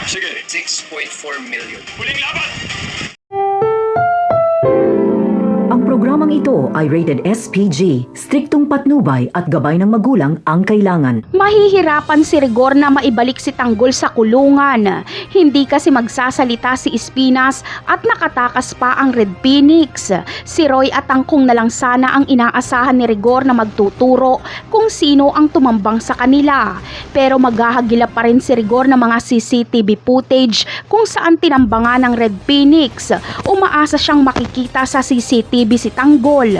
Sige. 6.4 million. Huling laban! Ang programang ito ay rated SPG, striktong patnubay at gabay ng magulang ang kailangan. Mahihirapan si Rigor na maibalik si Tanggol sa kulungan. Hindi kasi magsasalita si Espinas at nakatakas pa ang Red Phoenix. Si Roy at Tangkong na lang sana ang inaasahan ni Rigor na magtuturo kung sino ang tumambang sa kanila. Pero maghahagilap pa rin si Rigor ng mga CCTV footage kung saan tinambangan ng Red Phoenix. Umaasa siyang makikita sa CCTV si Tanggol.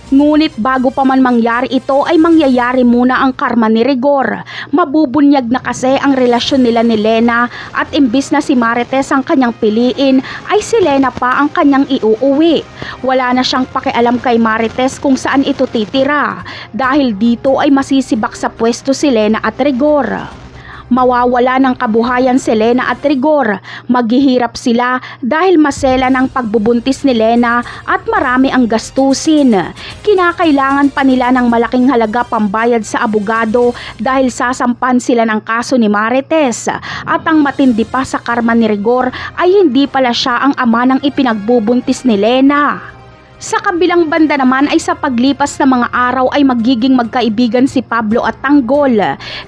Ngunit bago pa man mangyari ito ay mangyayari muna ang karma ni Rigor. Mabubunyag na kasi ang relasyon nila ni Lena at imbis na si Marites ang kanyang piliin ay si Lena pa ang kanyang iuuwi. Wala na siyang pakialam kay Marites kung saan ito titira dahil dito ay masisibak sa pwesto si Lena at Rigor. Mawawala ng kabuhayan si Lena at Rigor. Maghihirap sila dahil masela ng pagbubuntis ni Lena at marami ang gastusin. Kinakailangan pa nila ng malaking halaga pambayad sa abogado dahil sasampan sila ng kaso ni Marites. At ang matindi pa sa karma ni Rigor ay hindi pala siya ang ama ng ipinagbubuntis ni Lena. Sa kabilang banda naman ay sa paglipas ng mga araw ay magiging magkaibigan si Pablo at Tanggol.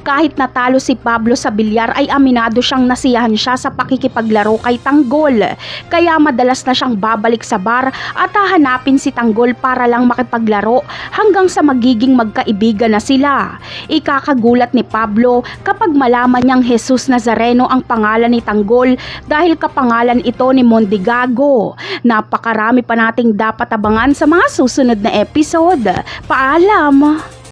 Kahit natalo si Pablo sa bilyar ay aminado siyang nasiyahan siya sa pakikipaglaro kay Tanggol. Kaya madalas na siyang babalik sa bar at hahanapin si Tanggol para lang makipaglaro hanggang sa magiging magkaibigan na sila. Ikakagulat ni Pablo kapag malaman niyang Jesus Nazareno ang pangalan ni Tanggol dahil kapangalan ito ni Mondigago. Napakarami pa nating dapat abangan sa mga susunod na episode. Paalam!